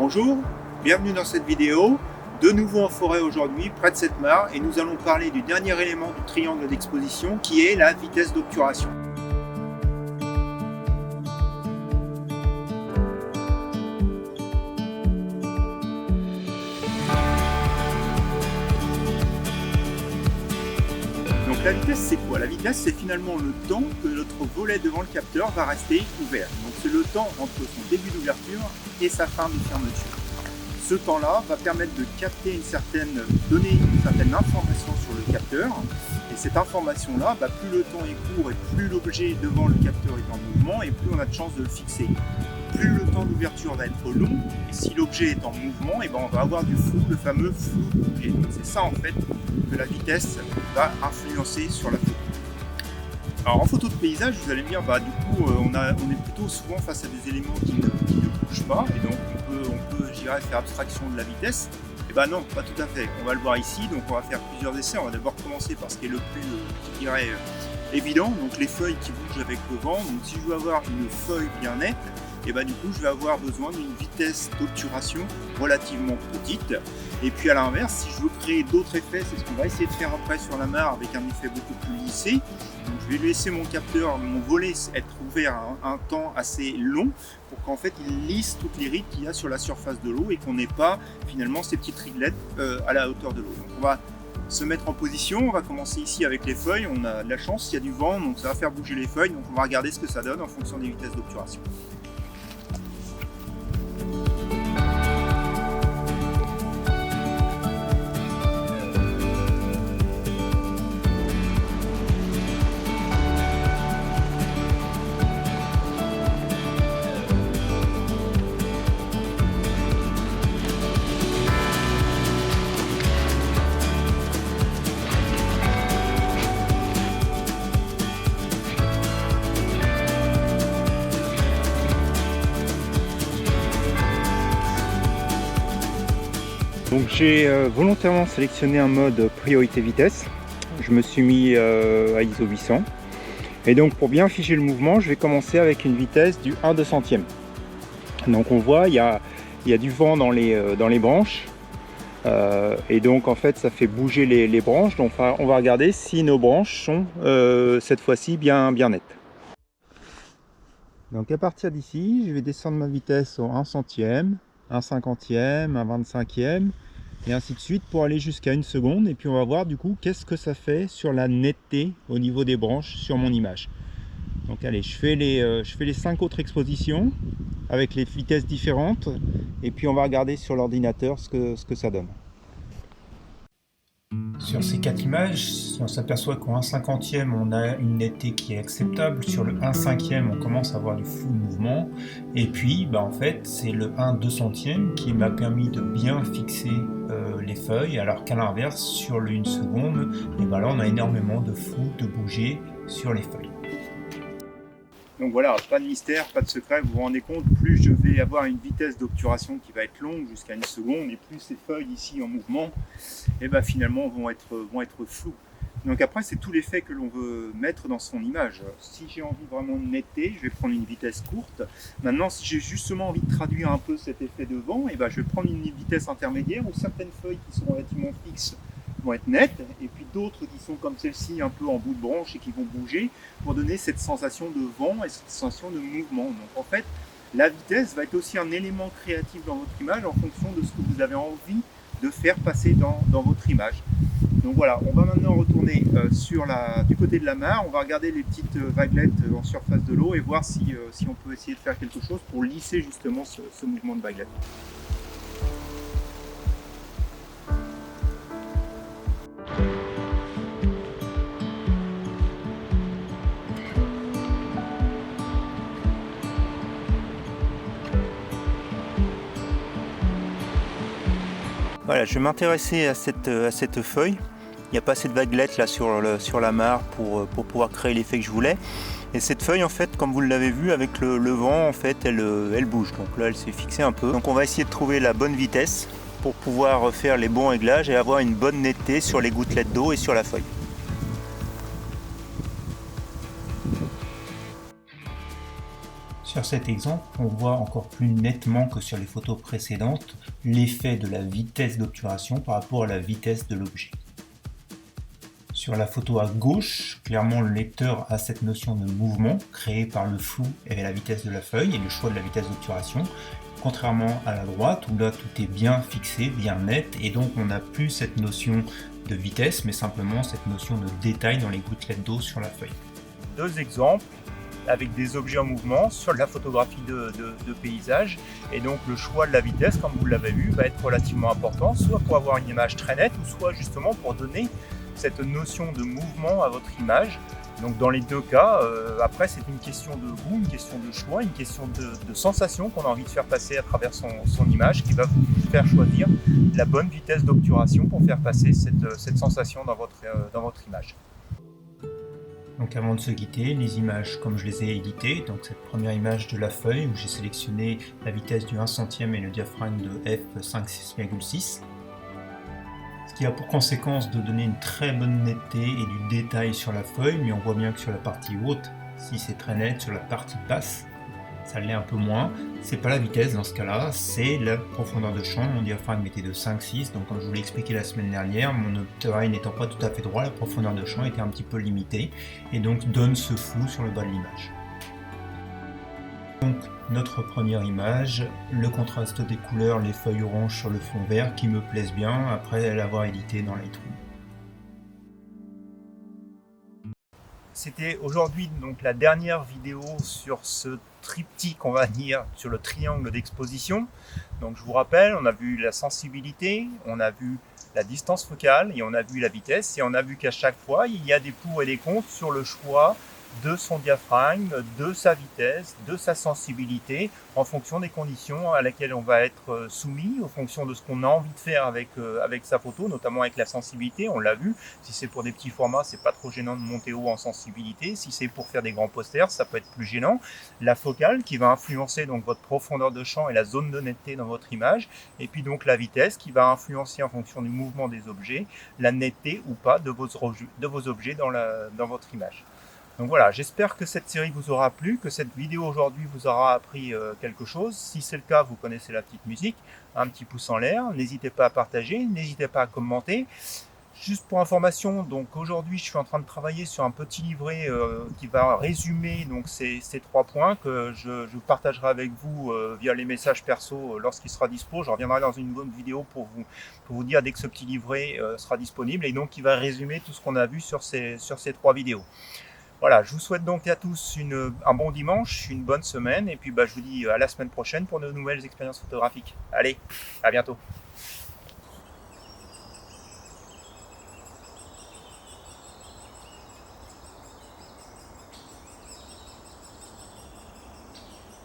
Bonjour, bienvenue dans cette vidéo, de nouveau en forêt aujourd'hui, près de cette mare, et nous allons parler du dernier élément du triangle d'exposition qui est la vitesse d'obturation. Donc la vitesse c'est quoi? La vitesse c'est finalement le temps que notre volet devant le capteur va rester ouvert. Donc c'est le temps entre son début d'ouverture et sa fin de fermeture. Ce temps-là va permettre de capter donner une certaine information sur le capteur. Et cette information-là, plus le temps est court et plus l'objet devant le capteur est en mouvement et plus on a de chances de le fixer. Plus le temps d'ouverture va être long, et si l'objet est en mouvement, on va avoir du flou, le fameux flou d'objet. C'est ça en fait que la vitesse va influencer sur la photo. Alors en photo de paysage, vous allez me dire, on est plutôt souvent face à des éléments qui ne bougent pas, et donc on peut je dirais, faire abstraction de la vitesse. Et non, pas tout à fait. On va le voir ici, donc on va faire plusieurs essais. On va d'abord commencer par ce qui est le plus, je dirais, évident, donc les feuilles qui bougent avec le vent. Donc si je veux avoir une feuille bien nette, du coup je vais avoir besoin d'une vitesse d'obturation relativement petite. Et puis à l'inverse, si je veux créer d'autres effets, c'est ce qu'on va essayer de faire après sur la mare avec un effet beaucoup plus lissé. Donc je vais laisser mon capteur, mon volet être ouvert un temps assez long pour qu'en fait il lisse toutes les rides qu'il y a sur la surface de l'eau et qu'on n'ait pas finalement ces petites ridelettes à la hauteur de l'eau. Donc on va se mettre en position, on va commencer ici avec les feuilles, on a de la chance, il y a du vent, donc ça va faire bouger les feuilles, donc on va regarder ce que ça donne en fonction des vitesses d'obturation. Donc j'ai volontairement sélectionné un mode priorité vitesse. Je me suis mis à ISO 800. Et donc pour bien figer le mouvement, je vais commencer avec une vitesse du 1/200e. Donc on voit, il y a du vent dans les branches. Et donc en fait ça fait bouger les branches. Donc on va regarder si nos branches sont cette fois-ci bien nettes. Donc à partir d'ici, je vais descendre ma vitesse au 1 centième, 1 cinquantième, 1 25e et ainsi de suite pour aller jusqu'à 1 seconde. Et puis on va voir du coup qu'est-ce que ça fait sur la netteté au niveau des branches sur mon image. Donc allez, je fais les 5 autres expositions avec les vitesses différentes et puis on va regarder sur l'ordinateur ce que ça donne. Sur ces 4 images, on s'aperçoit qu'au 1 cinquantième, on a une netteté qui est acceptable. Sur le 1 cinquième, on commence à avoir du flou de mouvement. Et puis, en fait, c'est le 1 200e qui m'a permis de bien fixer les feuilles, alors qu'à l'inverse, sur le 1 seconde, là, on a énormément de flou de bouger sur les feuilles. Donc voilà, pas de mystère, pas de secret, vous vous rendez compte, plus je vais avoir une vitesse d'obturation qui va être longue jusqu'à 1 seconde, et plus ces feuilles ici en mouvement, finalement vont être floues. Donc après, c'est tout l'effet que l'on veut mettre dans son image. Si j'ai envie vraiment de netteté, je vais prendre une vitesse courte. Maintenant, si j'ai justement envie de traduire un peu cet effet de vent, je vais prendre une vitesse intermédiaire où certaines feuilles qui sont relativement fixes vont être nettes, et puis d'autres qui sont comme celle-ci un peu en bout de branche et qui vont bouger pour donner cette sensation de vent et cette sensation de mouvement. Donc en fait, la vitesse va être aussi un élément créatif dans votre image en fonction de ce que vous avez envie de faire passer dans votre image. Donc voilà, on va maintenant retourner du côté de la mare, on va regarder les petites vaguelettes en surface de l'eau et voir si on peut essayer de faire quelque chose pour lisser justement ce mouvement de vaguelettes. Voilà, je vais m'intéresser à cette feuille. Il n'y a pas assez de vaguelettes là sur la mare pour pouvoir créer l'effet que je voulais. Et cette feuille, en fait, comme vous l'avez vu, avec le vent, en fait, elle bouge. Donc là, elle s'est fixée un peu. Donc on va essayer de trouver la bonne vitesse pour pouvoir faire les bons réglages et avoir une bonne netteté sur les gouttelettes d'eau et sur la feuille. Sur cet exemple, on voit encore plus nettement que sur les photos précédentes l'effet de la vitesse d'obturation par rapport à la vitesse de l'objet. Sur la photo à gauche, clairement le lecteur a cette notion de mouvement créée par le flou et la vitesse de la feuille et le choix de la vitesse d'obturation, contrairement à la droite où là tout est bien fixé, bien net, et donc on n'a plus cette notion de vitesse mais simplement cette notion de détail dans les gouttelettes d'eau sur la feuille. Deux exemples avec des objets en mouvement sur de la photographie de paysage, et donc le choix de la vitesse, comme vous l'avez vu, va être relativement important, soit pour avoir une image très nette, ou soit justement pour donner cette notion de mouvement à votre image. Donc dans les deux cas, après c'est une question de goût, une question de choix, une question de sensation qu'on a envie de faire passer à travers son image, qui va vous faire choisir la bonne vitesse d'obturation pour faire passer cette sensation dans votre image. Donc avant de se quitter, les images comme je les ai éditées, donc cette première image de la feuille où j'ai sélectionné la vitesse du 1 centième et le diaphragme de f5.6,6, ce qui a pour conséquence de donner une très bonne netteté et du détail sur la feuille, mais on voit bien que sur la partie haute, si c'est très net, sur la partie basse, ça l'est un peu moins. C'est pas la vitesse dans ce cas-là, c'est la profondeur de champ. Mon diaphragme était de 5,6, donc comme je vous l'ai expliqué la semaine dernière, mon obturail n'étant pas tout à fait droit, la profondeur de champ était un petit peu limitée, et donc donne ce flou sur le bas de l'image. Donc notre première image, le contraste des couleurs, les feuilles oranges sur le fond vert qui me plaisent bien après l'avoir édité dans Lightroom. C'était aujourd'hui donc la dernière vidéo sur ce triptyque, on va dire, sur le triangle d'exposition. Donc je vous rappelle, on a vu la sensibilité, on a vu la distance focale et on a vu la vitesse, et on a vu qu'à chaque fois il y a des pour et des contre sur le choix de son diaphragme, de sa vitesse, de sa sensibilité, en fonction des conditions à laquelle on va être soumis, en fonction de ce qu'on a envie de faire avec sa photo, notamment avec la sensibilité, on l'a vu. Si c'est pour des petits formats, c'est pas trop gênant de monter haut en sensibilité. Si c'est pour faire des grands posters, ça peut être plus gênant. La focale qui va influencer donc votre profondeur de champ et la zone de netteté dans votre image, et puis donc la vitesse qui va influencer en fonction du mouvement des objets, la netteté ou pas de vos objets dans votre image. Donc voilà, j'espère que cette série vous aura plu, que cette vidéo aujourd'hui vous aura appris quelque chose. Si c'est le cas, vous connaissez la petite musique, un petit pouce en l'air, n'hésitez pas à partager, n'hésitez pas à commenter. Juste pour information, donc aujourd'hui je suis en train de travailler sur un petit livret qui va résumer donc ces 3 points que je partagerai avec vous via les messages perso lorsqu'il sera dispo. Je reviendrai dans une bonne vidéo pour vous dire dès que ce petit livret sera disponible, et donc qui va résumer tout ce qu'on a vu sur ces 3 vidéos. Voilà, je vous souhaite donc à tous un bon dimanche, une bonne semaine, et puis je vous dis à la semaine prochaine pour de nouvelles expériences photographiques. Allez, à bientôt.